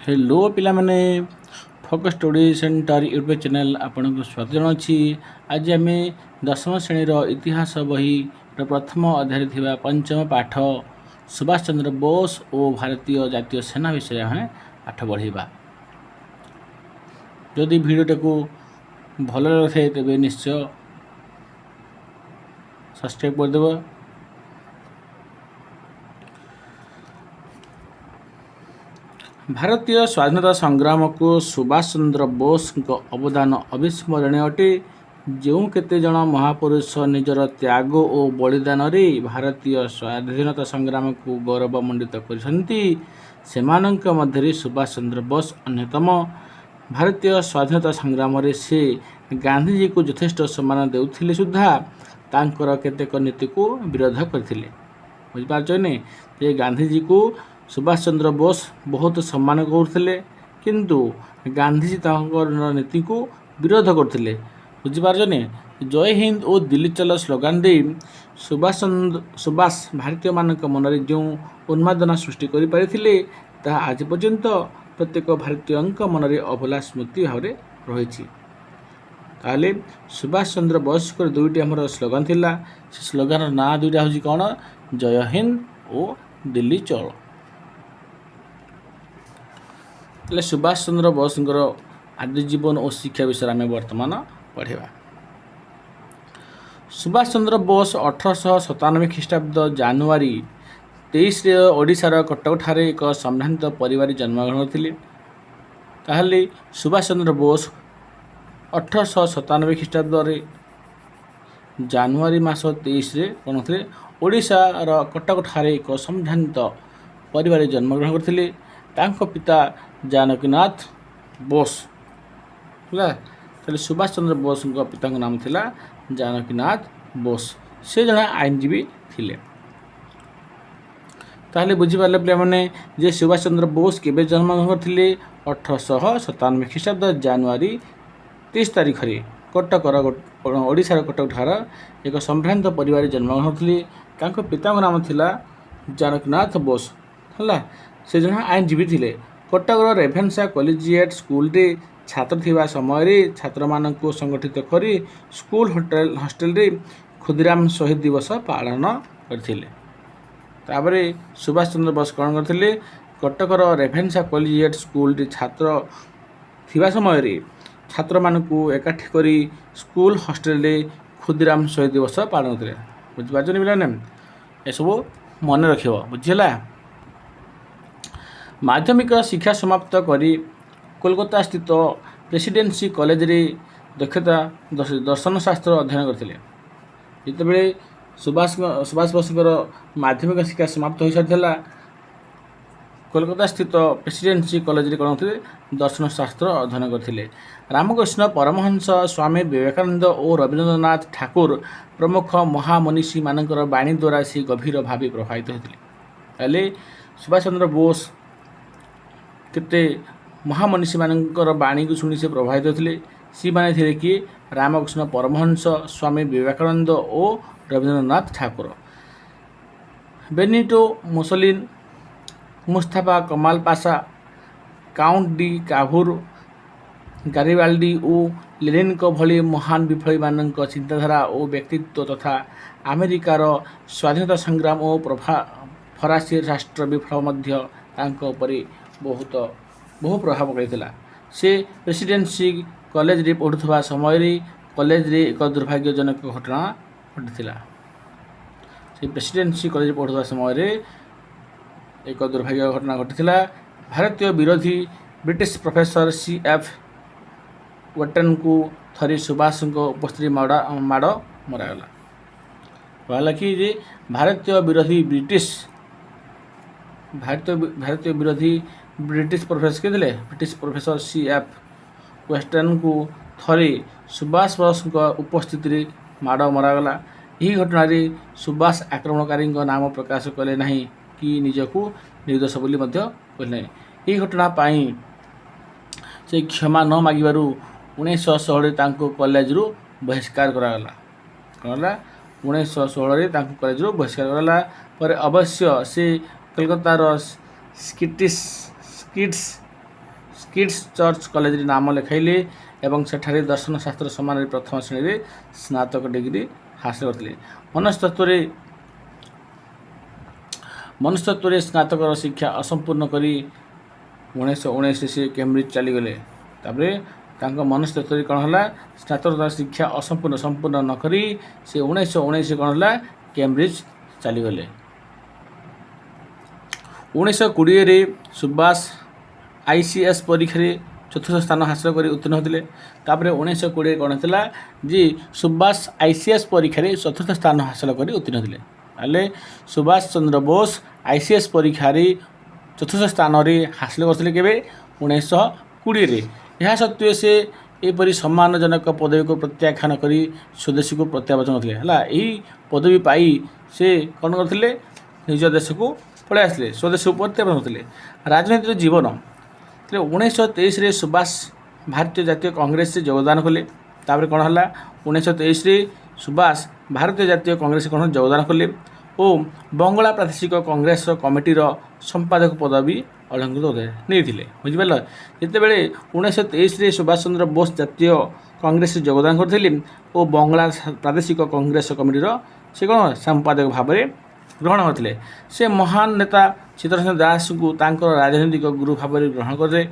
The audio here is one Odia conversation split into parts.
हेलो पिलामाने focus study centre YouTube channel आपन को स्वागत जनावि। आज आम दशम श्रेणीर इतिहास बही प्रथम अध्याय थिबा पंचम पाठ सुभाष चंद्र बोस और भारतीय जातीय सेना विषय आम पाठ बढ़ेबा। जदि भिडियोटा को भल लगे तेज निश्चय सब्सक्राइब करदेव। भारतीय स्वाधीनता संग्राम को सुभाष चंद्र बोस अवदान अविस्मरणीय अटे। जो केते जन महापुरुष निजर त्याग और बलिदान रे भारतीय स्वाधीनता संग्राम को गौरवमंडित करछन्ति सेमानंक मध्यरे सुभाष चंद्र बोस अन्यतम। भारतीय स्वाधीनता संग्राम रे से गांधीजी को यथेष्ट सम्मान देउथिले सुद्धा तांकर केतेक नीति को विरोध करथिले। बुझिपारछने जे गांधीजी को सुभाष चंद्र बोस बहुत सम्मान करते किंतु गांधीजी नीति को विरोध करते। बुझिपारे जय हिंद और दिल्ली चलो स्लोगान दे सुभाष भारतीय मान मन में जो उन्मादना सृष्टि कर आज पर्यंत प्रत्येक भारतीय मन में अभुला स्मृति भाव रही। ताले सुभाष चंद्र बोस दुईटी आमर स्लोगान थिला। से स्लोगान ना दुईटा हूँ कौन जय हिंद और दिल्ली चलो। तेल सुभाष चंद्र बोस आदि जीवन और शिक्षा विषय आम बर्तमान पढ़ा। सुभाष चंद्र बोस 1897 ख्रीष्टाब्द जानुरी 23 ओडिशार कटक ठारे एक संभ्रांत परिवार जन्मग्रहण करते। ताहले सुभाष चंद्र बोस 1897 ख्रीष्टाब्द जानुरी मास 23 कौन थे ओडिशार कटक ठारे एक संभ्रांत परिवार जन्मग्रहण करते। तांको पिता जानकीनाथ बोस है। सुभाष चंद्र बोस पिता नाम थिला जानकीनाथ बोस। से जड़े आईनजीवी थिले। ताहले बुझीपारे पे मैंने जे सुभाष चंद्र बोस केबे जन्मग्रहण करथिले 1897 ख्रीष्टाब्द जानुरी 23 तारिख रे कटकर ओडिशार कटक ठार एक संभ्रांत परिवार जन्मग्रहण करथिले। तांको पिता नाम थिला जानकीनाथ बोस है। से जन आईनजीवी थिले। कटकर रेभेन्सा कॉलेजिएट स्कूल रे छात्र थिबा समय रे छात्र मान को संगठित करी स्कूल हॉस्टल रे खुदीराम शहीद दिवस पालन करथिले। ताबरे सुभाष चंद्र बोस कौन करथिले कटकर रेभेन्सा कॉलेजिएट स्कूल रे छात्र थिबा समय रे छात्र मान को एकाठी करी स्कूल हॉस्टल रे खुदीराम शहीद दिवस पालन करथिले। बुझिपारछन पिलाने ए सब मन रखियो। बुझिला। माध्यमिक शिक्षा समाप्त करी कोलकाता स्थित प्रेसिडेंसी कॉलेज रे दक्षता दर्शन शास्त्र अध्ययन करते। जितेबले सुभाष बोस माध्यमिक शिक्षा समाप्त हो सारी कोलकाता स्थित प्रेसिडेंसी कॉलेज रे कौन थे दर्शन शास्त्र अध्ययन करते। रामकृष्ण परमहंस स्वामी विवेकानंद और रवींद्रनाथ ठाकुर प्रमुख महामनीषी मानकर बाणी द्वारा से गभीर भाव प्रभावित होते। सुभाष चंद्र बोस केते महामनीषी मानकर बाणी को शुणी से प्रभावित होते। सी माने थे कि रामकृष्ण परमहंस स्वामी विवेकानंद और रवींद्रनाथ ठाकुर। बेनिटो मुसोलिन मुस्तफा कमाल पाशा काउंट डी काभुर गारिबाल्डी और लेनिन को भली महान विप्लवी मान चिंताधारा और व्यक्तित्व तथा अमेरिकार स्वाधीनता संग्राम और फरासी राष्ट्र विप्लव मध्य बहु प्रभाव पकड़ा। से प्रेसिडेंसी कॉलेज रे पढ़ुवा समय रे कॉलेज रे एक दुर्भाग्यजनक घटना घटी। से प्रेसिडेंसी कॉलेज पढ़ुवा समय रे एक दुर्भाग्य घटना घटी। भारतीय विरोधी ब्रिटिश प्रोफेसर CF वटन को थरी सुभाष को उपस्थिति माड़ मरागला। कहला कि जे भारतीय विरोधी ब्रिटिश प्रोफेसर के थे ब्रिटिश प्रोफेसर CF वेस्टर्न को थरे सुभाष बोस उपस्थिति माड़ मरागला। यही घटना सुभाष आक्रमणकारी नाम प्रकाश कले ना कि निजक निर्दोष बोली कहले। यही घटना से क्षमा न मागिबारु 1916 कॉलेज रु बहिष्कार करागला। कहला 1916 कॉलेज रु बहिष्कार करागला। पर अवश्य से कलकत्तार स्किट्स କିଡ୍ସ ଚର୍ଚ୍ଚ କଲେଜରେ ନାମ ଲେଖାଇଲେ ଏବଂ ସେଠାରେ ଦର୍ଶନ ଶାସ୍ତ୍ର ସମାନରେ ପ୍ରଥମ ଶ୍ରେଣୀରେ ସ୍ନାତକ ଡିଗ୍ରୀ ହାସଲ କରିଥିଲେ। ମନସ୍ତତ୍ୱରେ ସ୍ନାତକର ଶିକ୍ଷା ଅସମ୍ପୂର୍ଣ୍ଣ କରି 1919 ସେ କେମ୍ବ୍ରିଜ ଚାଲିଗଲେ। ତାପରେ ତାଙ୍କ ମନସ୍ତତ୍ୱରେ କ'ଣ ହେଲା, ସ୍ନାତକୋତ୍ତର ଶିକ୍ଷା ସମ୍ପୂର୍ଣ୍ଣ ନ କରି ସେ 1919 କ'ଣ ହେଲା, କେମ୍ବ୍ରିଜ ଚାଲିଗଲେ। 1920ରେ ସୁବାସ ICS ପରୀକ୍ଷାରେ ଚତୁର୍ଥ ସ୍ଥାନ ହାସଲ କରି ଉତ୍ତୀର୍ଣ୍ଣ ହୋଇଥିଲେ। ତାପରେ 1920 କ'ଣ ଥିଲା ଯେ ସୁବାସ ICS ପରୀକ୍ଷାରେ ଚତୁର୍ଥ ସ୍ଥାନ ହାସଲ କରି ଉତ୍ତୀର୍ଣ୍ଣ ହୋଇଥିଲେ। ତାହେଲେ ସୁଭାଷ ଚନ୍ଦ୍ର ବୋଷ ICS ପରୀକ୍ଷାରେ ଚତୁର୍ଥ ସ୍ଥାନରେ ହାସଲ କରିଥିଲେ କେବେ, 1920ରେ। ଏହା ସତ୍ତ୍ୱେ ସେ ଏପରି ସମ୍ମାନଜନକ ପଦବୀକୁ ପ୍ରତ୍ୟାଖ୍ୟାନ କରି ସ୍ୱଦେଶୀକୁ ପ୍ରତ୍ୟାବର୍ତ୍ତନ କରିଥିଲେ। ହେଲା, ଏହି ପଦବୀ ପାଇ ସେ କ'ଣ କରିଥିଲେ, ନିଜ ଦେଶକୁ ପଳାଇ ଆସିଥିଲେ, ସ୍ୱଦେଶକୁ ପ୍ରତ୍ୟାବର୍ତ୍ତନ କରିଥିଲେ। ରାଜନୈତିକ ଜୀବନ 1923ରେ ସୁବାସ ଭାରତୀୟ ଜାତୀୟ କଂଗ୍ରେସରେ ଯୋଗଦାନ କଲେ। ତାପରେ କ'ଣ ହେଲା, 1923ରେ ସୁବାସ ଭାରତୀୟ ଜାତୀୟ କଂଗ୍ରେସରେ କ'ଣ ଯୋଗଦାନ କଲେ ଓ ବଙ୍ଗଳା ପ୍ରାଦେଶିକ କଂଗ୍ରେସର କମିଟିର ସମ୍ପାଦକ ପଦବୀ ଅଳଙ୍କୃତ ନେଇଥିଲେ। ବୁଝିପାରିଲ, ଯେତେବେଳେ 1923ରେ ସୁଭାଷ ଚନ୍ଦ୍ର ବୋଷ ଜାତୀୟ କଂଗ୍ରେସରେ ଯୋଗଦାନ କରିଥିଲେ ଓ ବଙ୍ଗଳା ପ୍ରାଦେଶିକ କଂଗ୍ରେସ କମିଟିର ସେ କ'ଣ ସମ୍ପାଦକ ଭାବରେ ଗ୍ରହଣ କରିଥିଲେ। ସେ ମହାନ ନେତା ଚିତ୍ତରଞ୍ଜନ ଦାସଙ୍କୁ ତାଙ୍କର ରାଜନୈତିକ ଗୁରୁ ଭାବରେ ଗ୍ରହଣ କରିଥିଲେ।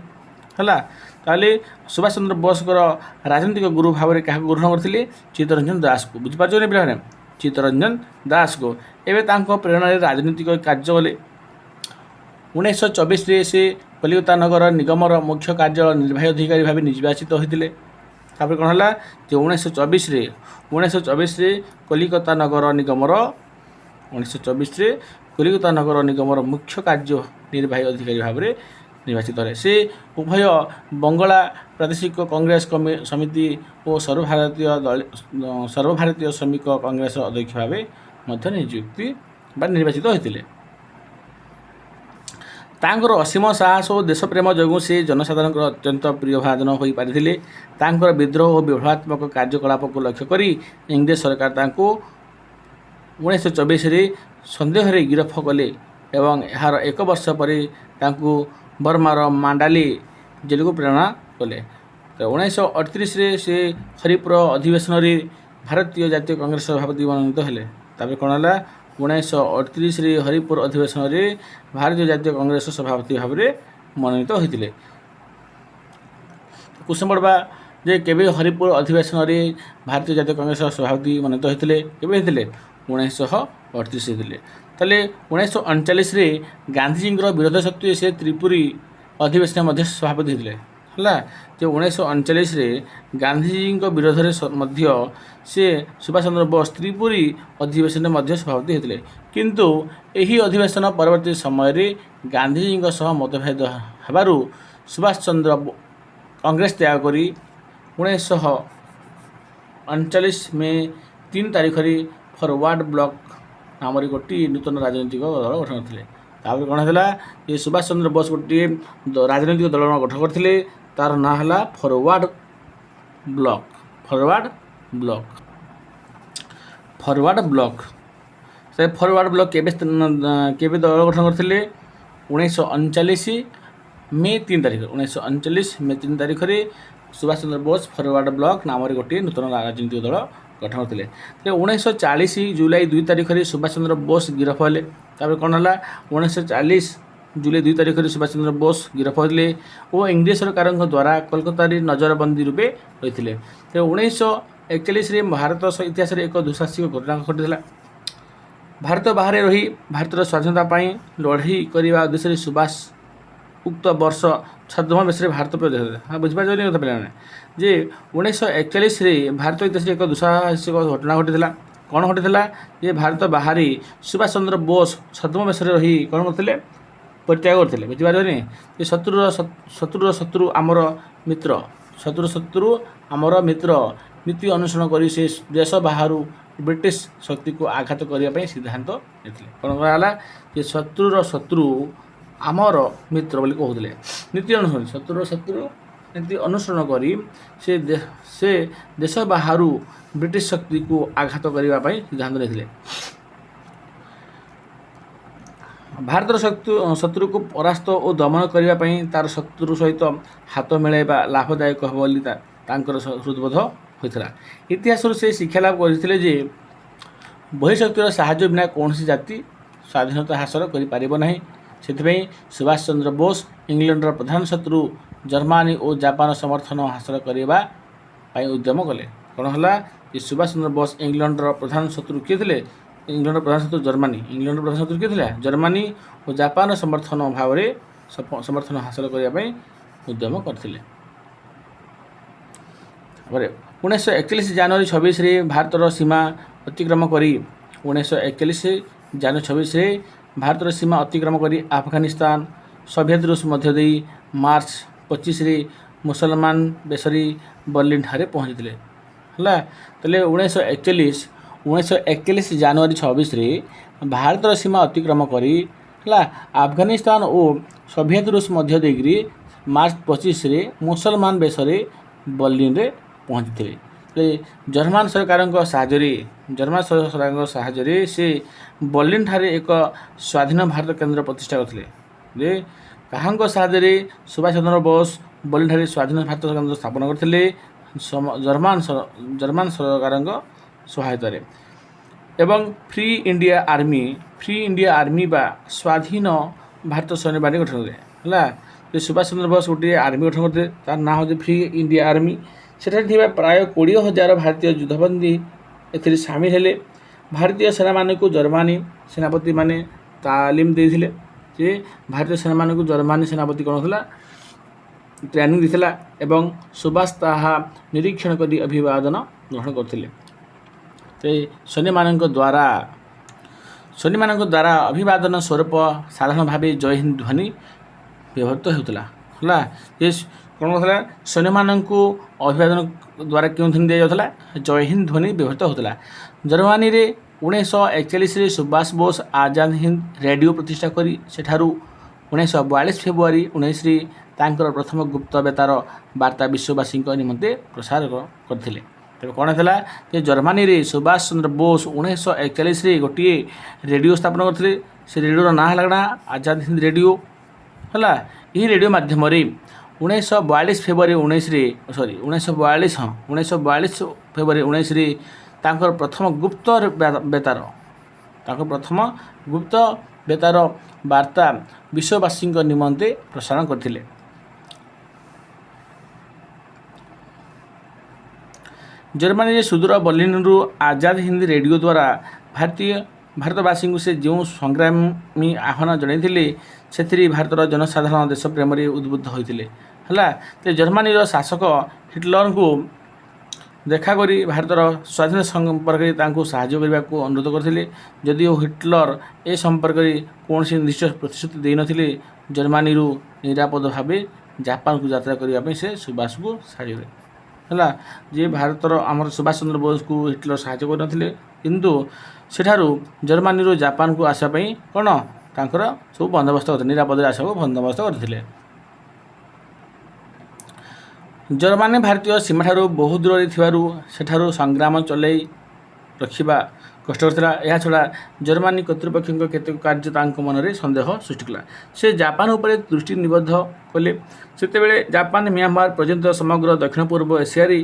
ହେଲା, ତାହେଲେ ସୁଭାଷ ଚନ୍ଦ୍ର ବୋଷଙ୍କର ରାଜନୈତିକ ଗୁରୁ ଭାବରେ କାହାକୁ ଗ୍ରହଣ କରିଥିଲେ, ଚିତ୍ତରଞ୍ଜନ ଦାସକୁ। ବୁଝିପାରୁଛନ୍ତି ପିଲାମାନେ, ଚିତ୍ତରଞ୍ଜନ ଦାସକୁ। ଏବେ ତାଙ୍କ ପ୍ରେରଣାରେ ରାଜନୈତିକ କାର୍ଯ୍ୟ କଲେ। 1924ରେ ସେ କଲିକତା ନଗର ନିଗମର ମୁଖ୍ୟ କାର୍ଯ୍ୟାଳୟ ନିର୍ବାହୀ ଅଧିକାରୀ ଭାବେ ନିର୍ବାଚିତ ହୋଇଥିଲେ। ତାପରେ କ'ଣ ହେଲା ଯେ 1924ରେ କଲିକତା ନଗର ନିଗମର ମୁଖ୍ୟ କାର୍ଯ୍ୟ ନିର୍ବାହୀ ଅଧିକାରୀ ଭାବରେ ନିର୍ବାଚିତ ହେଲେ। ସେ ଉଭୟ ବଙ୍ଗଳା ପ୍ରାଦେଶିକ କଂଗ୍ରେସ ସମିତି ଓ ସର୍ବଭାରତୀୟ ଶ୍ରମିକ କଂଗ୍ରେସର ଅଧ୍ୟକ୍ଷ ଭାବେ ମଧ୍ୟ ନିର୍ବାଚିତ ହୋଇଥିଲେ। ତାଙ୍କର ଅସୀମ ସାହସ ଓ ଦେଶପ୍ରେମ ଯୋଗୁଁ ସେ ଜନସାଧାରଣଙ୍କର ଅତ୍ୟନ୍ତ ପ୍ରିୟ ଭାଜନ ହୋଇପାରିଥିଲେ। ତାଙ୍କର ବିଦ୍ରୋହ ଓ ବିପ୍ଳବାତ୍ମକ କାର୍ଯ୍ୟକଳାପକୁ ଲକ୍ଷ୍ୟ କରି ଇଂରେଜ ସରକାର ତାଙ୍କୁ 1924ରେ ସନ୍ଦେହରେ ଗିରଫ କଲେ ଏବଂ ଏହାର 1 ବର୍ଷ ପରେ ତାଙ୍କୁ ବର୍ମାର ମାଣ୍ଡାଲି ଜେଲକୁ ପ୍ରେରଣ କଲେ। 1938ରେ ସେ ହରିପୁର ଅଧିବେଶନରେ ଭାରତୀୟ ଜାତୀୟ କଂଗ୍ରେସ ସଭାପତି ମନୋନୀତ ହେଲେ। ତାପରେ କ'ଣ ହେଲା, 1938ରେ ହରିପୁର ଅଧିବେଶନରେ ଭାରତୀୟ ଜାତୀୟ କଂଗ୍ରେସ ସଭାପତି ଭାବରେ ମନୋନୀତ ହୋଇଥିଲେ। କୁଶ୍ଚେନ୍ ପଢ଼ବା ଯେ କେବେ ହରିପୁର ଅଧିବେଶନରେ ଭାରତୀୟ ଜାତୀୟ କଂଗ୍ରେସ ସଭାପତି ମନୋନୀତ ହୋଇଥିଲେ, କେବେ ହୋଇଥିଲେ, 1938 ହୋଇଥିଲେ। ତାହେଲେ 1939ରେ ଗାନ୍ଧୀଜୀଙ୍କର ବିରୋଧ ସତ୍ତ୍ୱେ ସେ ତ୍ରିପୁରୀ ଅଧିବେଶନରେ ମଧ୍ୟ ସଭାପତି ହୋଇଥିଲେ। ହେଲା, ଯେ 1939ରେ ଗାନ୍ଧୀଜୀଙ୍କ ବିରୋଧରେ ମଧ୍ୟ ସେ ସୁଭାଷ ଚନ୍ଦ୍ର ବୋଷ ତ୍ରିପୁରୀ ଅଧିବେଶନରେ ମଧ୍ୟ ସଭାପତି ହୋଇଥିଲେ। କିନ୍ତୁ ଏହି ଅଧିବେଶନ ପରବର୍ତ୍ତୀ ସମୟରେ ଗାନ୍ଧୀଜୀଙ୍କ ସହ ମତଭେଦ ହେବାରୁ ସୁଭାଷ ଚନ୍ଦ୍ର କଂଗ୍ରେସ ତ୍ୟାଗ କରି 1939 ମେ 3 ତାରିଖରେ ଫରୱାର୍ଡ଼ ବ୍ଲକ ନାମରେ ଗୋଟିଏ ନୂତନ ରାଜନୈତିକ ଦଳ ଗଠନ କରିଥିଲେ। ତାପରେ କ'ଣ ହେଇଥିଲା, ଯେ ସୁଭାଷ ଚନ୍ଦ୍ର ବୋଷ ଗୋଟିଏ ରାଜନୈତିକ ଦଳ ଗଠନ କରିଥିଲେ, ତାର ନାଁ ହେଲା ଫରୱାର୍ଡ଼ ବ୍ଲକ। ସେ ଫରୱାର୍ଡ଼ ବ୍ଲକ କେବେ ଦଳ ଗଠନ କରିଥିଲେ, 1939 ମେ 3 ତାରିଖ। 1939 ମେ 3 ତାରିଖରେ ସୁଭାଷ ଚନ୍ଦ୍ର ବୋଷ ଫରୱାର୍ଡ଼ ବ୍ଲକ ନାମରେ ଗୋଟିଏ ନୂତନ ରାଜନୈତିକ ଦଳ ଗଠନ କରିଥିଲେ। 1940 ଜୁଲାଇ 2 ତାରିଖରେ ସୁଭାଷ ଚନ୍ଦ୍ର ବୋଷ ଗିରଫ ହେଲେ। ତାପରେ କ'ଣ ହେଲା, 1940 ଜୁଲାଇ 2 ତାରିଖରେ ସୁଭାଷ ଚନ୍ଦ୍ର ବୋଷ ଗିରଫ ହେଲେ ଓ ଇଂରେଜ ସରକାରଙ୍କ ଦ୍ୱାରା କୋଲକାତାରେ ନଜରବନ୍ଦୀ ରୂପେ ରହିଥିଲେ। 1941ରେ ଭାରତ ଇତିହାସରେ ଏକ ଦୁଃସାହସିକ ଘଟଣା ଘଟିଥିଲା। ଭାରତ ବାହାରେ ରହି ଭାରତର ସ୍ୱାଧୀନତା ପାଇଁ ଲଢ଼େଇ କରିବା ଉଦ୍ଦେଶ୍ୟରେ ସୁଭାଷ ଉକ୍ତ ବର୍ଷ ଛଦ୍ମ ବେଶରେ ଭାରତ ପ୍ରବେଶ କରିଥିଲେ। ହଁ, ବୁଝିପାରୁଛନ୍ତି କଥା ପିଲାମାନେ, ଯେ 1941ରେ ଭାରତ ଇତିହାସରେ ଏକ ଦୁଃସାହସିକ ଘଟଣା ଘଟିଥିଲା। କ'ଣ ଘଟିଥିଲା, ଯେ ଭାରତ ବାହାରେ ସୁଭାଷ ଚନ୍ଦ୍ର ବୋଷ ଛଦ୍ମ ବେଶରେ ରହି କ'ଣ କରିଥିଲେ, ପରିତ୍ୟାଗ କରିଥିଲେ। ବୁଝିପାରୁଛନ୍ତି, ଯେ ଶତ୍ରୁର ଶତ୍ରୁ ଆମର ମିତ୍ର ନୀତି ଅନୁସରଣ କରି ସେ ଦେଶ ବାହାରୁ ବ୍ରିଟିଶ ଶକ୍ତିକୁ ଆଘାତ କରିବା ପାଇଁ ସିଦ୍ଧାନ୍ତ ନେଇଥିଲେ। କ'ଣ କରାହେଲା, ଯେ ଶତ୍ରୁର ଶତ୍ରୁ ଆମର ମିତ୍ର ବୋଲି କହୁଥିଲେ। ଶତ୍ରୁର ଶତ୍ରୁ ନୀତି ଅନୁସରଣ କରି ସେ ଦେଶ ବାହାରୁ ବ୍ରିଟିଶ ଶକ୍ତିକୁ ଆଘାତ କରିବା ପାଇଁ ସିଦ୍ଧାନ୍ତ ନେଇଥିଲେ। ଭାରତର ଶତ୍ରୁ को ପରାସ୍ତ ଓ ଦମନ କରିବା ପାଇଁ ତାର ଶତ୍ରୁ ସହିତ ହାତ ମିଳାଇବା ଲାଭଦାୟକ ହେବ ବୋଲି ତାଙ୍କର ହୃଦବୋଧ ହୋଇଥିଲା। ଇତିହାସରୁ ସେ ଶିକ୍ଷା ଲାଭ କରିଥିଲେ ଯେ ବହିଃଶକ୍ତିର ସାହାଯ୍ୟ ବିନା କୌଣସି ଜାତି ସ୍ୱାଧୀନତା ହାସଲ କରିପାରିବ ନାହିଁ। ସେଥିପାଇଁ ସୁଭାଷ ଚନ୍ଦ୍ର ବୋଷ ଇଂଲଣ୍ଡର ପ୍ରଧାନ ଶତ୍ରୁ ଜର୍ମାନୀ ଓ ଜାପାନ ସମର୍ଥନ ହାସଲ କରିବା ପାଇଁ ଉଦ୍ୟମ କଲେ। କ'ଣ ହେଲା ଯେ ସୁଭାଷ ଚନ୍ଦ୍ର ବୋଷ ଇଂଲଣ୍ଡର ପ୍ରଧାନ ଶତ୍ରୁ କିଏ ଥିଲେ? ଇଂଲଣ୍ଡର ପ୍ରଧାନ ଶତ୍ରୁ ଜର୍ମାନୀ। ଇଂଲଣ୍ଡର ପ୍ରଧାନ ଶତ୍ରୁ କିଏ ଥିଲା? ଜର୍ମାନୀ ଓ ଜାପାନ ସମର୍ଥନ ଭାବରେ ସମର୍ଥନ ହାସଲ କରିବା ପାଇଁ ଉଦ୍ୟମ କରିଥିଲେ। ତାପରେ 1941 ଜାନୁଆରୀ 26ରେ ଭାରତର ସୀମା ଅତିକ୍ରମ କରି 1941 ଜାନୁଆରୀ 26ରେ ଭାରତର ସୀମା ଅତିକ୍ରମ କରି ଆଫଗାନିସ୍ତାନ ସୋଭିଏତ ରୁଷ ମଧ୍ୟ ଦେଇ ମାର୍ଚ୍ଚ 25ରେ ମୁସଲମାନ ବେଶରୀ ବର୍ଲିନଠାରେ ପହଞ୍ଚିଥିଲେ। ହେଲା, ତାହେଲେ 1941 ଜାନୁଆରୀ 26ରେ ଭାରତର ସୀମା ଅତିକ୍ରମ କରି ହେଲା ଆଫଗାନିସ୍ତାନ ଓ ସୋଭିଏତ ରୁଷ ମଧ୍ୟ ଦେଇକରି ମାର୍ଚ୍ଚ 25ରେ ମୁସଲମାନ ବେଶରେ ବର୍ଲିନରେ ପହଞ୍ଚିଥିଲେ। ଜର୍ମାନ ସରକାରଙ୍କ ସାହାଯ୍ୟରେ ସେ ବର୍ଲିନଠାରେ ଏକ ସ୍ୱାଧୀନ ଭାରତ କେନ୍ଦ୍ର ପ୍ରତିଷ୍ଠା କରିଥିଲେ। ଯେ କାହାଙ୍କ ସାହାଯ୍ୟରେ? ସୁଭାଷ ଚନ୍ଦ୍ର ବୋଷ ବର୍ଲିନଠାରେ ସ୍ୱାଧୀନ ଭାରତ କେନ୍ଦ୍ର ସ୍ଥାପନ କରିଥିଲେ ଜର୍ମାନ ସରକାରଙ୍କ ସହାୟତାରେ। ଏବଂ ଫ୍ରି ଇଣ୍ଡିଆ ଆର୍ମି ବା ସ୍ୱାଧୀନ ଭାରତ ସୈନ୍ୟବାହିନୀ ଗଠନ କଲେ। ହେଲା, ଯେ ସୁଭାଷ ଚନ୍ଦ୍ର ବୋଷ ଗୋଟିଏ ଆର୍ମି ଗଠନ କରିଥିଲେ, ତାର ନାଁ ହେଉଛି ଫ୍ରି ଇଣ୍ଡିଆ ଆର୍ମି। ସେଠାରେ ଥିବା ପ୍ରାୟ 20,000 ଭାରତୀୟ ଯୁଦ୍ଧବନ୍ଦୀ ଏଥିରେ ସାମିଲ ହେଲେ। ଭାରତୀୟ ସେନାମାନଙ୍କୁ ଜର୍ମାନୀ ସେନାପତିମାନେ ତାଲିମ ଦେଇଥିଲେ। ଯେ ଭାରତୀୟ ସେନାମାନଙ୍କୁ ଜର୍ମାନୀ ସେନାପତି କ'ଣ ଥିଲା? ଟ୍ରେନିଂ ଦେଇଥିଲା ଏବଂ ସୁଭାଷ ତାହା ନିରୀକ୍ଷଣ କରି ଅଭିବାଦନ ଗ୍ରହଣ କରିଥିଲେ। ସୈନ୍ୟମାନଙ୍କ ଦ୍ୱାରା ଅଭିବାଦନ ସ୍ୱରୂପ ସାଧାରଣ ଭାବେ ଜୟ ହିନ୍ଦ ଧ୍ୱନି ବ୍ୟବହୃତ ହେଉଥିଲା। ହେଲା, ଯେ କ'ଣ କରୁଥିଲା? ସୈନ୍ୟମାନଙ୍କୁ ଅଭିବାଦନ ଦ୍ୱାରା କେଉଁ ଧ୍ୱନି ଦିଆଯାଉଥିଲା? ଜୟ ହିନ୍ଦ ଧ୍ୱନି ବ୍ୟବହୃତ ହେଉଥିଲା। ଜର୍ମାନୀରେ 1941ରେ ସୁଭାଷ ବୋଷ ଆଜାଦ ହିନ୍ଦ ରେଡ଼ିଓ ପ୍ରତିଷ୍ଠା କରି ସେଠାରୁ 1942 ଫେବୃଆରୀ 19ରେ ତାଙ୍କର ପ୍ରଥମ ଗୁପ୍ତ ବେତାର ବାର୍ତ୍ତା ବିଶ୍ୱବାସୀଙ୍କ ନିମନ୍ତେ ପ୍ରସାର କରିଥିଲେ। ତେବେ କ'ଣ ହେଲା ଯେ ଜର୍ମାନୀରେ ସୁଭାଷ ଚନ୍ଦ୍ର ବୋଷ 1941ରେ ଗୋଟିଏ ରେଡ଼ିଓ ସ୍ଥାପନ କରିଥିଲେ। ସେ ରେଡ଼ିଓର ନାଁ ହେଲା କ'ଣ? ଆଜାଦ ହିନ୍ଦ ରେଡ଼ିଓ। ହେଲା, ଏହି ରେଡ଼ିଓ ମାଧ୍ୟମରେ 1942 ଫେବୃଆରୀ 19ରେ ତାଙ୍କର ପ୍ରଥମ ଗୁପ୍ତ ବେତାର ବାର୍ତ୍ତା ବିଶ୍ୱବାସୀଙ୍କ ନିମନ୍ତେ ପ୍ରସାରଣ କରିଥିଲେ। ଜର୍ମାନୀରେ ସୁଦୂର ବର୍ଲିନରୁ ଆଜାଦ ହିନ୍ଦ ରେଡ଼ିଓ ଦ୍ୱାରା ଭାରତବାସୀଙ୍କୁ ସେ ଯେଉଁ ସଂଗ୍ରାମୀ ଆହ୍ୱାନ ଜଣାଇଥିଲେ ସେଥିରେ ଭାରତର ଜନସାଧାରଣ ଦେଶ ପ୍ରେମରେ ଉଦ୍ବୁଦ୍ଧ ହୋଇଥିଲେ। ହେଲା, ଜର୍ମାନୀର ଶାସକ ହିଟଲରଙ୍କୁ ଦେଖା କରି ଭାରତର ସ୍ୱାଧୀନତା ସମ୍ପର୍କରେ ତାଙ୍କୁ ସାହାଯ୍ୟ କରିବାକୁ ଅନୁରୋଧ କରିଥିଲେ। ଯଦିଓ ହିଟଲର ଏ ସମ୍ପର୍କରେ କୌଣସି ନିର୍ଦ୍ଦିଷ୍ଟ ପ୍ରତିଶ୍ରୁତି ଦେଇନଥିଲେ, ଜର୍ମାନୀରୁ ନିରାପଦ ଭାବେ ଜାପାନକୁ ଯାତ୍ରା କରିବା ପାଇଁ ସେ ସୁଭାଷଙ୍କୁ ସାହାଯ୍ୟ କଲେ। ହେଲା, ଯେ ଭାରତର ଆମର ସୁଭାଷ ଚନ୍ଦ୍ର ବୋଷଙ୍କୁ ହିଟଲର ସାହାଯ୍ୟ କରିନଥିଲେ, କିନ୍ତୁ ସେଠାରୁ ଜର୍ମାନୀରୁ ଜାପାନକୁ ଆସିବା ପାଇଁ କ'ଣ ତାଙ୍କର ସବୁ ବନ୍ଦୋବସ୍ତ କରିଥିଲେ, ନିରାପଦରେ ଆସିବାକୁ ବନ୍ଦୋବସ୍ତ କରିଥିଲେ। ଜର୍ମାନୀ ଭାରତୀୟ ସୀମାଠାରୁ ବହୁ ଦୂରରେ ଥିବାରୁ ସେଠାରୁ ସଂଗ୍ରାମ ଚଳାଇ ରଖିବା କଷ୍ଟକର ଥିଲା। ଏହାଛଡ଼ା ଜର୍ମାନୀ କର୍ତ୍ତୃପକ୍ଷଙ୍କ କେତେକ କାର୍ଯ୍ୟ ତାଙ୍କ ମନରେ ସନ୍ଦେହ ସୃଷ୍ଟି କଲା। ସେ ଜାପାନ ଉପରେ ଦୃଷ୍ଟି ନିବଦ୍ଧ କଲେ। ସେତେବେଳେ ଜାପାନ ମିଆଁମାର ପର୍ଯ୍ୟନ୍ତ ସମଗ୍ର ଦକ୍ଷିଣ ପୂର୍ବ ଏସିଆରେ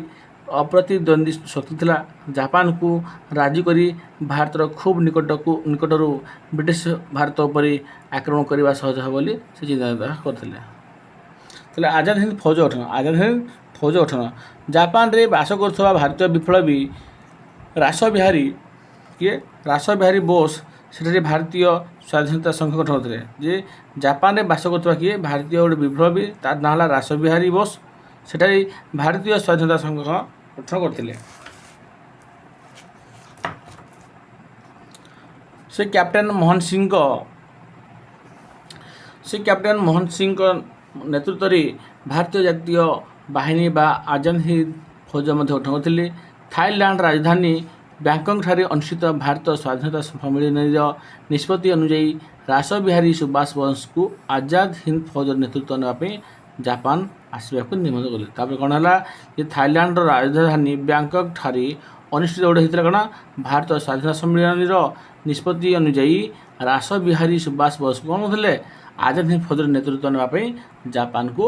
ଅପ୍ରତିଦ୍ୱନ୍ଦ୍ୱୀ ଶକ୍ତି ଥିଲା। ଜାପାନକୁ ରାଜି କରି ଭାରତର ଖୁବ୍ ନିକଟରୁ ବ୍ରିଟିଶ ଭାରତ ଉପରେ ଆକ୍ରମଣ କରିବା ସହଜ ହେବ ବୋଲି ସେ ଚିନ୍ତା କରିଥିଲେ। ତାହେଲେ ଆଜାଦ ହିନ୍ଦ ଫୌଜ ଗଠନ। ଜାପାନରେ ବାସ କରୁଥିବା ଭାରତୀୟ ବିପ୍ଳବୀ ରାସବିହାରୀ ବୋଷ ସେଠାରେ ଭାରତୀୟ ସ୍ୱାଧୀନତା ସଂଘ ଗଠନ କରିଥିଲେ। ଯେ ଜାପାନରେ ବାସ କରୁଥିବା ଭାରତୀୟ ଗୋଟେ ବିପ୍ଳବୀ, ତାର ନାଁ ହେଲା ରାସବିହାରୀ ବୋଷ, ସେଠାରେ ଭାରତୀୟ ସ୍ୱାଧୀନତା ସଂଘ ଗଠନ କରିଥିଲେ। ସେ କ୍ୟାପ୍ଟେନ୍ ମୋହନ ସିଂଙ୍କ ନେତୃତ୍ୱରେ ଭାରତୀୟ ଜାତୀୟ ବାହିନୀ ବା ଆଜାଦ ହିନ୍ଦ ଫୌଜ ମଧ୍ୟ ଗଠନ କରିଥିଲେ। ଥାଇଲାଣ୍ଡ ରାଜଧାନୀ ବ୍ୟାଙ୍କକ୍ଠାରେ ଅନୁଷ୍ଠିତ ଭାରତ ସ୍ୱାଧୀନତା ସମ୍ମିଳନୀର ନିଷ୍ପତ୍ତି ଅନୁଯାୟୀ ରାସବିହାରୀ ସୁଭାଷ ବୋଷଙ୍କୁ ଆଜାଦ ହିନ୍ଦ ଫୌଜର ନେତୃତ୍ୱ ନେବା ପାଇଁ ଜାପାନ ଆସିବାକୁ ନିମନ୍ତ୍ରଣ କଲେ। ତାପରେ କ'ଣ ହେଲା ଯେ ଥାଇଲାଣ୍ଡର ରାଜଧାନୀ ବ୍ୟାଙ୍କକ୍ଠାରେ ଅନୁଷ୍ଠିତ ଗୋଟେ ହେଇଥିଲା କ'ଣ ଭାରତ ସ୍ୱାଧୀନତା ସମ୍ମିଳନୀର ନିଷ୍ପତ୍ତି ଅନୁଯାୟୀ ରାସ ବିହାରୀ ସୁଭାଷ ବୋଷ କ'ଣ କରୁଥିଲେ ଆଜାଦ ହିନ୍ଦ ଫୌଜର ନେତୃତ୍ୱ ନେବା ପାଇଁ ଜାପାନକୁ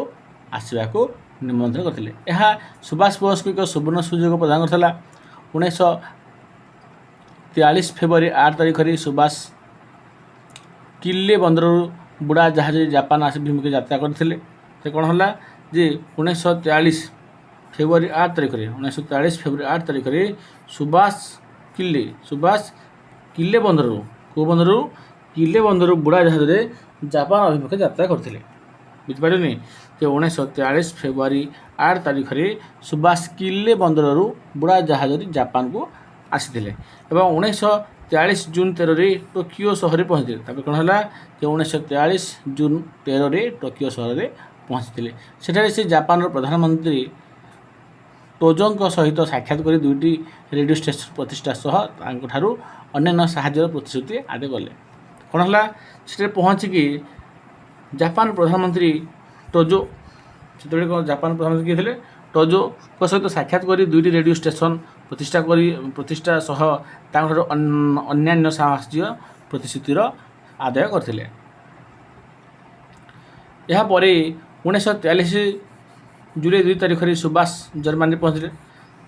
ଆସିବାକୁ ନିମନ୍ତ୍ରଣ କରିଥିଲେ। ଏହା ସୁଭାଷ ବୋଷଙ୍କୁ ଏକ ସୁବର୍ଣ୍ଣ ସୁଯୋଗ ପ୍ରଦାନ କରିଥିଲା। 1943 ଫେବୃଆରୀ 8 ତାରିଖରେ ସୁଭାଷ କିଲେ ବନ୍ଦରରୁ ବୁଡ଼ା ଜାହାଜରେ ଜାପାନ ଅଭିମୁଖେ ଯାତ୍ରା କରିଥିଲେ। ସେ କ'ଣ ହେଲା ଯେ 1943 ଫେବୃଆରୀ 8 ତାରିଖରେ 1943 ଫେବୃଆରୀ 8 ତାରିଖରେ ସୁଭାଷ କିଲେ ବନ୍ଦରରୁ କେଉଁ ବନ୍ଦରରୁ କିଲେ ବନ୍ଦରରୁ ବୁଡ଼ା ଜାହାଜରେ ଜାପାନ ଅଭିମୁଖେ ଯାତ୍ରା କରିଥିଲେ। ବୁଝିପାରିଲେନି ଯେ 1943 ଫେବୃଆରୀ 8 ତାରିଖରେ ସୁଭାଷ କିଲେ ବନ୍ଦରରୁ ବୁଡ଼ା ଜାହାଜରେ ଜାପାନକୁ ଆସିଥିଲେ ଏବଂ 1943 ଜୁନ୍ 13ରେ ଟୋକିଓ ସହରରେ ପହଞ୍ଚିଥିଲେ। ତାପରେ କ'ଣ ହେଲା ଯେ 1943 ଜୁନ୍ 13ରେ ଟୋକିଓ ସହରରେ ପହଞ୍ଚିଥିଲେ। ସେଠାରେ ସେ ଜାପାନର ପ୍ରଧାନମନ୍ତ୍ରୀ ଟୋଜୋଙ୍କ ସହିତ ସାକ୍ଷାତ କରି 2ଟି ରେଡ଼ିଓ ଷ୍ଟେସନ ପ୍ରତିଷ୍ଠା ସହ ତାଙ୍କଠାରୁ ଅନ୍ୟାନ୍ୟ ସାହାଯ୍ୟର ପ୍ରତିଶ୍ରୁତି ଆଦାୟ କଲେ। କ'ଣ ହେଲା ସେଠାରେ ପହଞ୍ଚିକି ଜାପାନ ପ୍ରଧାନମନ୍ତ୍ରୀ ଟୋଜୋ ସେତେବେଳେ କ'ଣ ଜାପାନ ପ୍ରଧାନମନ୍ତ୍ରୀ କିଏ ଥିଲେ ଟୋଜୋଙ୍କ ସହିତ ସାକ୍ଷାତ କରି 2ଟି ରେଡ଼ିଓ ଷ୍ଟେସନ ପ୍ରତିଷ୍ଠା ସହ ତାଙ୍କଠାରୁ ଅନ୍ୟାନ୍ୟ ସାହାଯ୍ୟ ପ୍ରତିଶ୍ରୁତିର ଆଦାୟ କରିଥିଲେ। ଏହାପରେ 1943 ଜୁଲାଇ 2 ତାରିଖରେ ସୁଭାଷ ଜର୍ମାନୀରେ ପହଞ୍ଚିଲେ।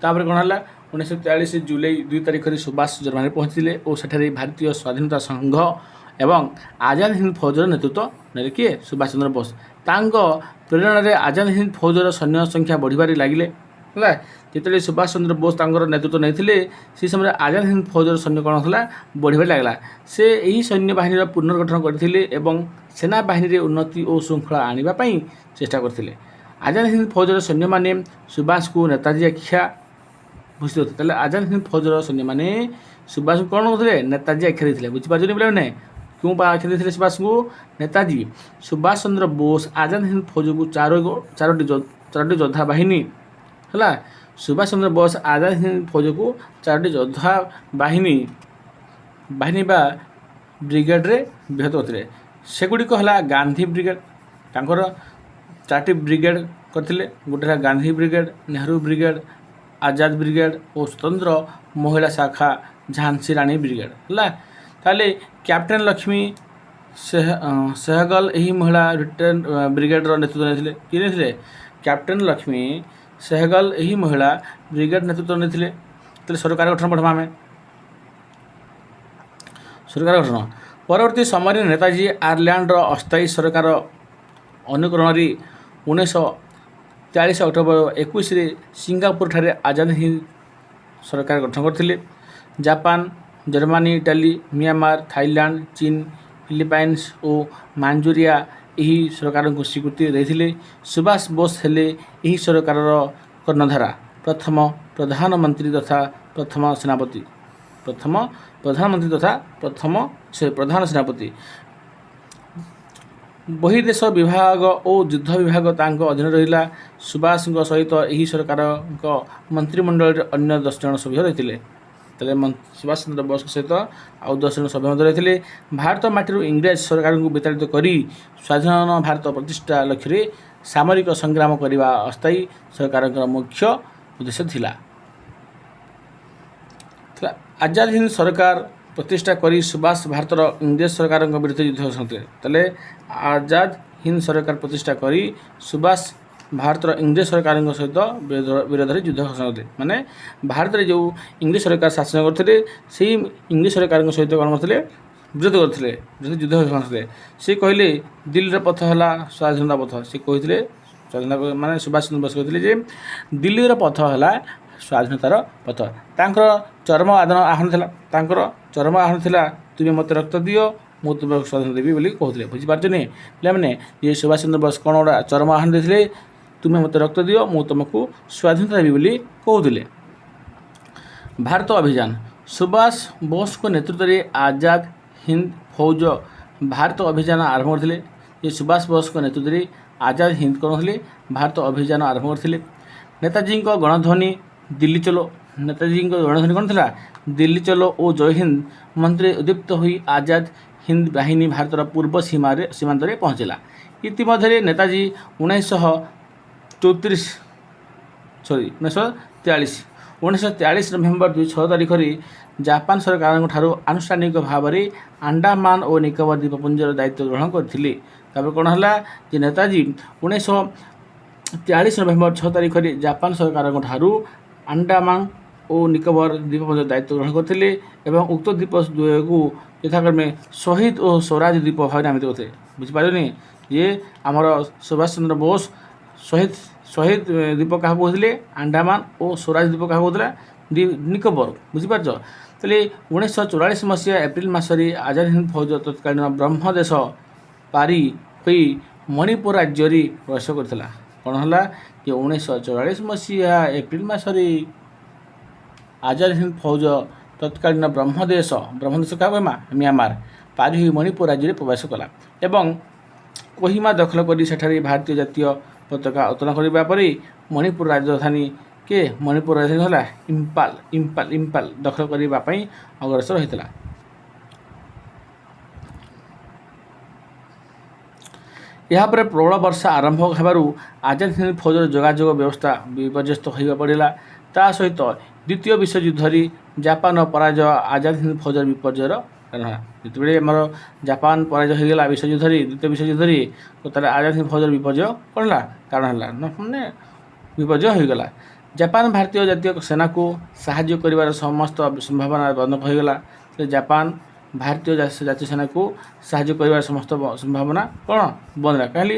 ତାପରେ କ'ଣ ହେଲା 1943 ଜୁଲାଇ 2 ତାରିଖରେ ସୁଭାଷ ଜର୍ମାନୀରେ ପହଞ୍ଚିଥିଲେ ଓ ସେଠାରେ ଭାରତୀୟ ସ୍ୱାଧୀନତା ସଂଘ ଏବଂ ଆଜାଦ ହିନ୍ଦ ଫୌଜର ନେତୃତ୍ୱ ନେଲେ କିଏ ସୁଭାଷ ଚନ୍ଦ୍ର ବୋଷ। ତାଙ୍କ ପ୍ରେରଣାରେ ଆଜାଦ ହିନ୍ଦ ଫୌଜର ସୈନ୍ୟ ସଂଖ୍ୟା ବଢ଼ିବାରେ ଲାଗିଲେ। ହେଲା ଯେତେବେଳେ ସୁଭାଷ ଚନ୍ଦ୍ର ବୋଷ ତାଙ୍କର ନେତୃତ୍ୱ ନେଇଥିଲେ ସେହି ସମୟରେ ଆଜାଦ ହିନ୍ଦ ଫୌଜର ସୈନ୍ୟ କ'ଣ ହେଲା ବଢ଼ିବାରେ ଲାଗିଲା। ସେ ଏହି ସୈନ୍ୟ ବାହିନୀର ପୁନର୍ଗଠନ କରିଥିଲେ ଏବଂ ସେନାବାହିନୀରେ ଉନ୍ନତି ଓ ଶୃଙ୍ଖଳା ଆଣିବା ପାଇଁ ଚେଷ୍ଟା କରିଥିଲେ। ଆଜାଦ ହିନ୍ଦ ଫୌଜର ସୈନ୍ୟମାନେ ସୁଭାଷଙ୍କୁ ନେତାଜୀ ଆଖ୍ୟା ଭୂଷିତ ହୋଇଥିଲେ। ତାହେଲେ ଆଜାଦ ହିନ୍ଦ ଫୌଜର ସୈନ୍ୟମାନେ ସୁଭାଷଙ୍କୁ କ'ଣ କରୁଥିଲେ ନେତାଜୀ ଆଖ୍ୟା ଦେଇଥିଲେ। ବୁଝିପାରୁଛନ୍ତି ପିଲାମାନେ କେଉଁ ଆଖ୍ୟା ଦେଇଥିଲେ ସୁଭାଷଙ୍କୁ ନେତାଜୀ। ସୁଭାଷ ଚନ୍ଦ୍ର ବୋଷ ଆଜାଦ ହିନ୍ଦ ଫୌଜକୁ ଚାରୋଟି ଯୋଦ୍ଧା ବାହିନୀ ହେଲା ସୁଭାଷ ଚନ୍ଦ୍ର ବୋଷ ଆଜାଦ ହିନ୍ଦ ଫୌଜକୁ 4ଟି ଯୋଦ୍ଧା ବାହିନୀ ବା ବ୍ରିଗେଡ଼ରେ ବିଭକ୍ତ କରିଥିଲେ। ସେଗୁଡ଼ିକ ହେଲା ଗାନ୍ଧୀ ବ୍ରିଗେଡ଼ ତାଙ୍କର 4ଟି ବ୍ରିଗେଡ଼ କରିଥିଲେ। ଗୋଟେ ହେଲା Gandhi brigade, Nehru brigade, Azad brigade ଓ ସ୍ୱତନ୍ତ୍ର ମହିଳା ଶାଖା ଝାନ୍ସୀ ରାଣୀ ବ୍ରିଗେଡ଼ ହେଲା। ତାହେଲେ କ୍ୟାପ୍ଟେନ ଲକ୍ଷ୍ମୀ ସେହଗଲ ଏହି ମହିଳା ବ୍ରିଗେଡ଼ର ନେତୃତ୍ୱ ନେଇଥିଲେ। କିଏ ନେଇଥିଲେ କ୍ୟାପ୍ଟେନ ଲକ୍ଷ୍ମୀ ସେହଗଲ ଏହି ମହିଳା ବ୍ରିଗେଡ଼ ନେତୃତ୍ୱ ନେଇଥିଲେ। ତାହେଲେ ସରକାର ଗଠନ ପଢ଼ିବା ଆମେ ସରକାର ଗଠନ ପରବର୍ତ୍ତୀ ସମୟରେ ନେତାଜୀ ଆୟାରଲ୍ୟାଣ୍ଡର ଅସ୍ଥାୟୀ ସରକାର ଅନୁକରଣରେ 1943 ଅକ୍ଟୋବର 21ରେ ସିଙ୍ଗାପୁରଠାରେ ଆଜାଦ ହିନ୍ଦ ସରକାର ଗଠନ କରିଥିଲେ। Japan, Germany, Italy, Myanmar, Thailand, ଚୀନ, ଫିଲିପାଇନ୍ସ ଓ ମାଞ୍ଜୁରିଆ ଏହି ସରକାରଙ୍କୁ ସ୍ୱୀକୃତି ଦେଇଥିଲେ। ସୁଭାଷ ବୋଷ ହେଲେ ଏହି ସରକାରର କର୍ଣ୍ଣଧାର, ପ୍ରଥମ ପ୍ରଧାନମନ୍ତ୍ରୀ ତଥା ପ୍ରଥମ ପ୍ରଧାନ ସେନାପତି। ବହିର୍ଦେଶ ବିଭାଗ ଓ ଯୁଦ୍ଧ ବିଭାଗ ତାଙ୍କ ଅଧୀନରେ ରହିଲା। ସୁଭାଷଙ୍କ ସହିତ ଏହି ସରକାରଙ୍କ ମନ୍ତ୍ରିମଣ୍ଡଳରେ ଅନ୍ୟ 10 ଜଣ ସଭ୍ୟ ରହିଥିଲେ। ତାହେଲେ ସୁଭାଷ ଚନ୍ଦ୍ର ବୋଷଙ୍କ ସହିତ ଆଉ 10 ଜଣ ସଭ୍ୟ ମଧ୍ୟ ରହିଥିଲେ। ଭାରତ ମାଟିରୁ ଇଂରେଜ ସରକାରଙ୍କୁ ବିତାଡ଼ିତ କରି ସ୍ୱାଧୀନ ଭାରତ ପ୍ରତିଷ୍ଠା ଲକ୍ଷ୍ୟରେ ସାମରିକ ସଂଗ୍ରାମ କରିବା ଅସ୍ଥାୟୀ ସରକାରଙ୍କର ମୁଖ୍ୟ ଉଦ୍ଦେଶ୍ୟ ଥିଲା। ଆଜାଦ ହିନ୍ଦ ସରକାର ପ୍ରତିଷ୍ଠା କରି ସୁଭାଷ ଭାରତର ଇଂରେଜ ସରକାରଙ୍କ ବିରୁଦ୍ଧରେ ଯୁଦ୍ଧ ଘୋଷଣା କରିଥିଲେ। ତାହେଲେ ଆଜାଦ ହିନ୍ଦ ସରକାର ପ୍ରତିଷ୍ଠା କରି ସୁଭାଷ ଭାରତର ଇଂରେଜ ସରକାରଙ୍କ ସହିତ ବିରୋଧରେ ଯୁଦ୍ଧ ଘୋଷଣା କରିଥିଲେ। ମାନେ ଭାରତରେ ଯେଉଁ ଇଂରେଜ ସରକାର ଶାସନ କରୁଥିଲେ ସେହି ଇଂରେଜ ସରକାରଙ୍କ ସହିତ କ'ଣ କରିଥିଲେ ବିରୋଧ କରିଥିଲେ, ଯୁଦ୍ଧ ଘୋଷଣା କରିଥିଲେ। ସେ କହିଲେ ଦିଲ୍ଲୀର ପଥ ହେଲା ସ୍ୱାଧୀନତା ପଥ। ସେ କହିଥିଲେ ମାନେ ସୁଭାଷ ଚନ୍ଦ୍ର ବୋଷ କହିଥିଲେ ଯେ ଦିଲ୍ଲୀର ପଥ ହେଲା ସ୍ୱାଧୀନତାର ପଥ। ତାଙ୍କର ଚରମ ଆହ୍ୱାନ ଥିଲା ତୁମେ ମୋତେ ରକ୍ତ ଦିଅ ମୁଁ ତୁମକୁ ସ୍ୱାଧୀନତା ଦେବି ବୋଲି କହୁଥିଲେ। ବୁଝିପାରୁଛନ୍ତି ପିଲାମାନେ ଯେ ସୁଭାଷ ଚନ୍ଦ୍ର ବୋଷ କ'ଣ ଗୋଟେ ଚରମ ଆହ୍ୱାନ ଦେଇଥିଲେ ତୁମେ ମୋତେ ରକ୍ତ ଦିଅ ମୁଁ ତୁମକୁ ସ୍ୱାଧୀନତା ଦେବି ବୋଲି କହୁଥିଲେ। ଭାରତ ଅଭିଯାନ ସୁଭାଷ ବୋଷଙ୍କ ନେତୃତ୍ୱରେ ଆଜାଦ ହିନ୍ଦ ଫୌଜ ଭାରତ ଅଭିଯାନ ଆରମ୍ଭ କରିଥିଲେ। ଯେ ସୁଭାଷ ବୋଷଙ୍କ ନେତୃତ୍ୱରେ ଆଜାଦ ହିନ୍ଦ କ'ଣ ଥିଲେ ଭାରତ ଅଭିଯାନ ଆରମ୍ଭ କରିଥିଲେ। ନେତାଜୀଙ୍କ ଗଣଧ୍ୱନି ଦିଲ୍ଲୀ ଚଲୋ କ'ଣ ଥିଲା ଦିଲ୍ଲୀ ଚଲୋ ଓ ଜୟ ହିନ୍ଦ ମନ୍ତ୍ରରେ ଉଦ୍ଦୀପ୍ତ ହୋଇ ଆଜାଦ ହିନ୍ଦ ବାହିନୀ ଭାରତର ପୂର୍ବ ସୀମାନ୍ତରେ ପହଞ୍ଚିଲା। ଇତିମଧ୍ୟରେ ନେତାଜୀ 1943 ନଭେମ୍ବର 6 ତାରିଖରେ ଜାପାନ ସରକାରଙ୍କ ଠାରୁ ଆନୁଷ୍ଠାନିକ ଭାବରେ ଆଣ୍ଡାମାନ ଓ ନିକୋବର ଦ୍ୱୀପପୁଞ୍ଜର ଦାୟିତ୍ୱ ଗ୍ରହଣ କରିଥିଲେ। ତାପରେ କ'ଣ ହେଲା ଯେ ନେତାଜୀ 1943 ନଭେମ୍ବର 6 ତାରିଖରେ ଜାପାନ ସରକାରଙ୍କ ଠାରୁ ଆଣ୍ଡାମାନ ଓ ନିକୋବର ଦ୍ୱୀପପୁଞ୍ଜର ଦାୟିତ୍ୱ ଗ୍ରହଣ କରିଥିଲେ ଏବଂ ଉକ୍ତ ଦ୍ୱୀପ ଦ୍ୱୟକୁ ଯଥାକ୍ରମେ ଶହୀଦ ଓ ସ୍ୱରାଜ ଦ୍ୱୀପ ଭାବରେ ନାମିତ କରିଥିଲେ। ବୁଝିପାରିଲନି ଯେ ଆମର ସୁଭାଷ ଚନ୍ଦ୍ର ବୋଷ ଶହୀଦ ଦ୍ୱୀପ କାହାକୁ କହୁଥିଲେ? ଆଣ୍ଡାମାନ ଓ ସ୍ୱରାଜ ଦ୍ୱୀପ କାହାକୁ କହୁଥିଲା? ନିକୋବର। ବୁଝିପାରୁଛ? ତାହେଲେ 1944 ମସିହା ଏପ୍ରିଲ ମାସରେ ଆଜାଦ ହିନ୍ଦ ଫୌଜ ତତ୍କାଳୀନ ବ୍ରହ୍ମଦେଶ ପାରି ହୋଇ ମଣିପୁର ରାଜ୍ୟରେ ପ୍ରବେଶ କରିଥିଲା। କ'ଣ ହେଲା ଯେ 1944 ମସିହା ଏପ୍ରିଲ ମାସରେ ଆଜାଦ ହିନ୍ଦ ଫୌଜ ତତ୍କାଳୀନ ବ୍ରହ୍ମଦେଶ କାହାକୁ? ମିଆଁମାର ପାରି ହୋଇ ମଣିପୁର ରାଜ୍ୟରେ ପ୍ରବେଶ କଲା ଏବଂ କୋହିମା ଦଖଲ କରି ସେଠାରେ ଭାରତୀୟ ଜାତୀୟ ପତାକା ଉତ୍ତୋଳନ କରିବା ପରେ ମଣିପୁର ରାଜଧାନୀ ହେଲା ଇମ୍ଫାଲ ଦଖଲ କରିବା ପାଇଁ ଅଗ୍ରସର ହୋଇଥିଲା। ଏହାପରେ ପ୍ରବଳ ବର୍ଷା ଆରମ୍ଭ ହେବାରୁ ଆଜାଦ ହିନ୍ଦ ଫୌଜର ଯୋଗାଯୋଗ ବ୍ୟବସ୍ଥା ବିପର୍ଯ୍ୟସ୍ତ ହୋଇବା ପଡ଼ିଲା। ତା ସହିତ ଦ୍ୱିତୀୟ ବିଶ୍ୱଯୁଦ୍ଧରେ ଜାପାନ ପରାଜୟ ଆଜାଦ ହିନ୍ଦ ଫୌଜର ବିପର୍ଯ୍ୟୟର କାରଣ ହେଲା। ଯେତେବେଳେ ଆମର ଜାପାନ ପରାଜୟ ହୋଇଗଲା ଦ୍ୱିତୀୟ ବିଶ୍ୱଯୁଦ୍ଧରେ ତାହେଲେ ଆଜାଦ ହିନ୍ଦ ଫୌଜର ବିପର୍ଯ୍ୟୟ କ'ଣ ହେଲା? କାରଣ ହେଲା ମାନେ ବିପର୍ଯ୍ୟୟ ହୋଇଗଲା। ଜାପାନ ଭାରତୀୟ ଜାତୀୟ ସେନାକୁ ସାହାଯ୍ୟ କରିବାର ସମସ୍ତ ସମ୍ଭାବନା ବନ୍ଦ ହୋଇଗଲା। ଜାପାନ ଭାରତୀୟ ଜାତୀୟ ସେନାକୁ ସାହାଯ୍ୟ କରିବାର ସମସ୍ତ ସମ୍ଭାବନା କ'ଣ ବନ୍ଦ ହେଲା? କାହିଁକି?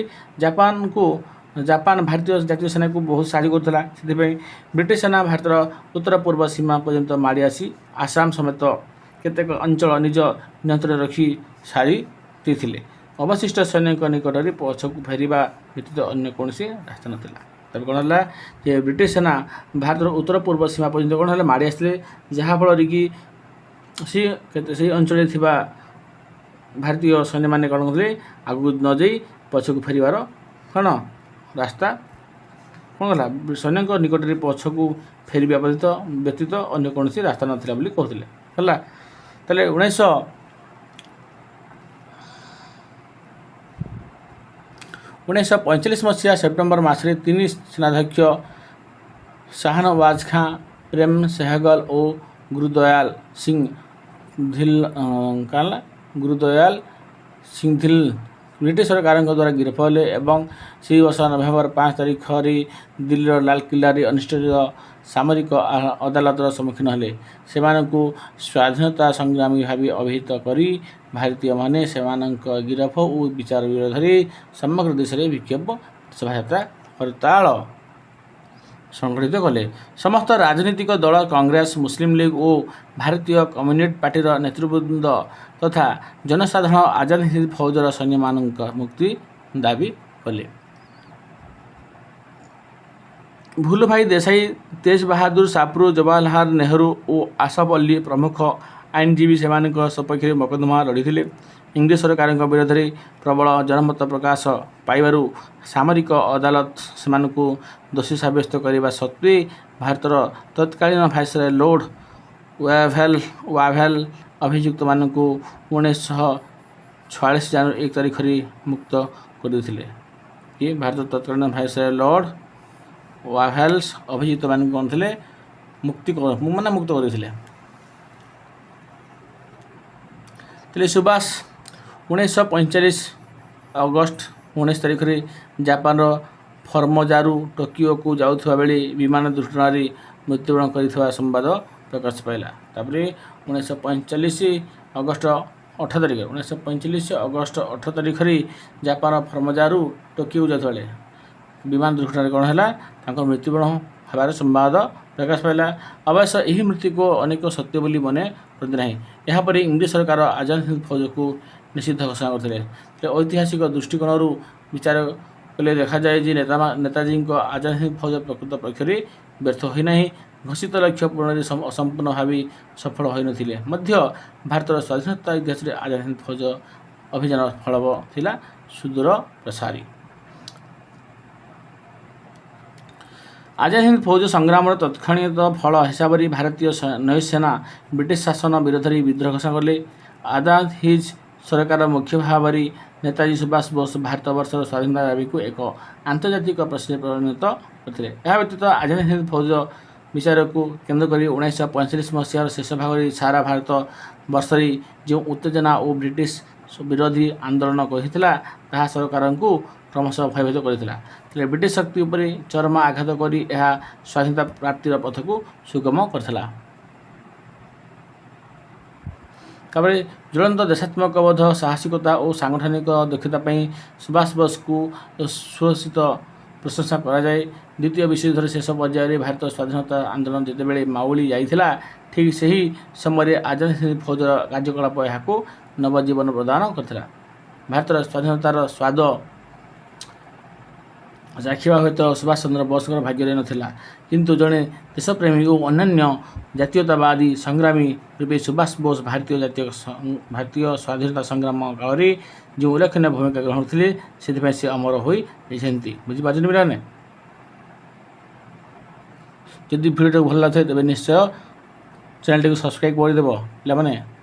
ଜାପାନ ଭାରତୀୟ ଜାତୀୟ ସେନାକୁ ବହୁତ ସାହାଯ୍ୟ କରୁଥିଲା। ସେଥିପାଇଁ ବ୍ରିଟିଶ ସେନା ଭାରତର ଉତ୍ତର ପୂର୍ବ ସୀମା ପର୍ଯ୍ୟନ୍ତ ମାଡ଼ି ଆସି ଆସାମ ସମେତ କେତେକ ଅଞ୍ଚଳ ନିଜ ନିୟନ୍ତ୍ରଣରେ ରଖି ସାରି ଦେଇଥିଲେ। ଅବଶିଷ୍ଟ ସୈନ୍ୟଙ୍କ ନିକଟରେ ପଛକୁ ଫେରିବା ବ୍ୟତୀତ ଅନ୍ୟ କୌଣସି ରାସ୍ତା ନଥିଲା। ତାପରେ କ'ଣ ହେଲା ଯେ ବ୍ରିଟିଶ ସେନା ଭାରତର ଉତ୍ତର ପୂର୍ବ ସୀମା ପର୍ଯ୍ୟନ୍ତ କ'ଣ ହେଲା ମାଡ଼ି ଆସିଥିଲେ, ଯାହାଫଳରେ କି ସେହି ଅଞ୍ଚଳରେ ଥିବା ଭାରତୀୟ ସୈନ୍ୟମାନେ କ'ଣ କରୁଥିଲେ? ଆଗକୁ ନ ଯାଇ ପଛକୁ ଫେରିବାର କ'ଣ ରାସ୍ତା କ'ଣ ହେଲା? ସୈନ୍ୟଙ୍କ ନିକଟରେ ପଛକୁ ଫେରିବା ବ୍ୟତୀତ ଅନ୍ୟ କୌଣସି ରାସ୍ତା ନଥିଲା ବୋଲି କହୁଥିଲେ। ହେଲା, ତାହେଲେ 1945 ମସିହା ସେପ୍ଟେମ୍ବର ମାସରେ ତିନି ସେନାଧ୍ୟକ୍ଷ ଶାହନୱାଜ ଖାଁ, ପ୍ରେମ ସେହଗଲ ଓ ଗୁରୁଦୟାଲ ସିଂ ଧିଲ ବ୍ରିଟିଶ ସରକାରଙ୍କ ଦ୍ୱାରା ଗିରଫ ହେଲେ ଏବଂ ସେହି ବର୍ଷ ନଭେମ୍ବର 5 ତାରିଖରେ ଦିଲ୍ଲୀର ଲାଲକିଲ୍ଲାରେ ଅନୁଷ୍ଠିତ ସାମରିକ ଅଦାଲତର ସମ୍ମୁଖୀନ ହେଲେ। ସେମାନଙ୍କୁ ସ୍ୱାଧୀନତା ସଂଗ୍ରାମୀ ଭାବେ ଅଭିହିତ କରି ଭାରତୀୟମାନେ ସେମାନଙ୍କ ଗିରଫ ଓ ବିଚାର ବିରୋଧରେ ସମଗ୍ର ଦେଶରେ ବିକ୍ଷୋଭ ଶୋଭାଯାତ୍ରା ହରତାଳ ସଂଗଠିତ କଲେ। ସମସ୍ତ ରାଜନୈତିକ ଦଳ କଂଗ୍ରେସ, ମୁସଲିମ ଲିଗ ଓ ଭାରତୀୟ କମ୍ୟୁନିଷ୍ଟ ପାର୍ଟିର ନେତୃବୃନ୍ଦ ତଥା ଜନସାଧାରଣ ଆଜାଦ ହିନ୍ଦ ଫୌଜର ସୈନ୍ୟମାନଙ୍କ ମୁକ୍ତି ଦାବି କଲେ। ଭୁଲଭାଇ ଦେଶାଇ, ତେଜ ବାହାଦୁର ସାପ୍ରୁ, ଜବାହରଲାଲ ନେହେରୁ ଓ ଆସଫ ଅଲି ପ୍ରମୁଖ ଆଇନଜୀବୀ ସେମାନଙ୍କ ସପକ୍ଷରେ ମକଦ୍ଦମା ଲଢ଼ିଥିଲେ। ଇଂରେଜ ସରକାରଙ୍କ ବିରୋଧରେ ପ୍ରବଳ ଜନମତ ପ୍ରକାଶ ପାଇବାରୁ ସାମରିକ ଅଦାଲତ ସେମାନଙ୍କୁ ଦୋଷୀ ସାବ୍ୟସ୍ତ କରିବା ସତ୍ତ୍ୱେ ଭାରତର ତତ୍କାଳୀନ ଭାଇସରୟ ଲର୍ଡ ୱାଭେଲ ଅଭିଯୁକ୍ତମାନଙ୍କୁ 1946 ଜାନୁଆରୀ 1 ତାରିଖରେ ମୁକ୍ତ କରିଦେଇଥିଲେ। ଭାରତର ତତ୍କାଳୀନ ଭାଇସରୟ ଲର୍ଡ ୱାଭେଲ୍ସ ଅଭିଯୁକ୍ତମାନଙ୍କୁ କ'ଣ ଥିଲେ? ମୁକ୍ତ କରିଥିଲେ। ତାହେଲେ ସୁଭାଷ 1945 ଅଗଷ୍ଟ 19 ତାରିଖରେ ଜାପାନର ଫର୍ମୋଜାରୁ ଟୋକିଓକୁ ଯାଉଥିବା ବେଳେ ବିମାନ ଦୁର୍ଘଟଣାରେ ମୃତ୍ୟୁବରଣ କରିଥିବା ସମ୍ବାଦ ପ୍ରକାଶ ପାଇଲା। ତାପରେ 1945 ଅଗଷ୍ଟ 18 ତାରିଖରେ ଜାପାନ ଫର୍ମୋଜାରୁ ଟୋକିଓକୁ ଯାଉଥିବା ବେଳେ ବିମାନ ଦୁର୍ଘଟଣାରେ କ'ଣ ହେଲା? ତାଙ୍କ ମୃତ୍ୟୁବରଣ ହେବାର ସମ୍ବାଦ ପ୍ରକାଶ ପାଇଲା। ଅବଶ୍ୟ ଏହି ମୃତ୍ୟୁକୁ ଅନେକ ସତ୍ୟ ବୋଲି ମନେ କରନ୍ତି ନାହିଁ। ଏହାପରେ ଇଂରେଜ ସରକାର ଆଜାଦ ହିନ୍ଦ ଫୌଜକୁ ନିଷିଦ୍ଧ ଘୋଷଣା କରିଥିଲେ। ଐତିହାସିକ ଦୃଷ୍ଟିକୋଣରୁ ବିଚାର କଲେ ଦେଖାଯାଏ ଯେ ନେତାଜୀଙ୍କ ଆଜାଦ ହିନ୍ଦ ଫୌଜ ପ୍ରକୃତ ପକ୍ଷରେ ବ୍ୟର୍ଥ ହୋଇନାହିଁ। ଘୋଷିତ ଲକ୍ଷ୍ୟ ପୂରଣରେ ଅସମ୍ପୂର୍ଣ୍ଣ ଭାବେ ସଫଳ ହୋଇନଥିଲେ ମଧ୍ୟ ଭାରତର ସ୍ୱାଧୀନତା ଇତିହାସରେ ଆଜାଦ ହିନ୍ଦ ଫୌଜ ଅଭିଯାନ ଫଳ ଥିଲା ସୁଦୂର ପ୍ରସାରୀ। ଆଜାଦ ହିନ୍ଦ ଫୌଜ ସଂଗ୍ରାମର ତତ୍କ୍ଷଣାତ୍ ଫଳ ହିସାବରେ ଭାରତୀୟ ନୌସେନା ବ୍ରିଟିଶ ଶାସନ ବିରୋଧରେ ବିଦ୍ରୋହ ଘୋଷଣା କଲେ। ଆଜାଦ ହିନ୍ଦ ସରକାର ମୁଖ୍ୟ ଭାବରେ ନେତାଜୀ ସୁଭାଷ ବୋଷ ଭାରତବର୍ଷର ସ୍ୱାଧୀନତା ଦାବିକୁ ଏକ ଆନ୍ତର୍ଜାତିକ ପ୍ରଶ୍ନରେ ପରିଣତ କରିଥିଲେ। ଏହା ବ୍ୟତୀତ ଆଜାଦ ହିନ୍ଦ ଫୌଜ विचार को केन्द्र कर 1945 मसीहार शेष भाग सारा भारत वर्षरी जो उत्तेजना और ब्रिटिश विरोधी आंदोलन करथिला ताहा सरकार को क्रमशः भयभीत करथिला। ब्रिटिश शक्ति उपर चरम आघात कर स्वाधीनता प्राप्तिर पथ को सुगम करथिला। तापर ज्वलंत देशात्मक बोध साहसिकता और सांगठनिक दक्षता सुभाष बोस को सुहसित प्रशंसा करा जाए। द्वितीय विश्वयुद्ध शेष पर्यायर भारत स्वाधीनता आंदोलन जितेबाला माउली जाइथिला ठीक सही समय आजाद हिंद फौजर कार्यकलाप यहाँ नवजीवन प्रदान करथिला। भारतर स्वाधीनतार स्वाद चाखिबा हुए तो सुभाष चंद्र बोस भाग्य नथिला, किंतु जड़े देशप्रेमी और अन्य जातीयतावादी संग्रामी रूपे सुभाष बोस भारतीय स्वाधीनता संग्राम काल में जो उल्लेखनीय भूमिका ग्रहण करते से अमर हो बुझीपार्जन पिलाने। जदि भिडियो भल लगे तेज निश्चय चैनल टी सब्सक्राइब करदेव पे।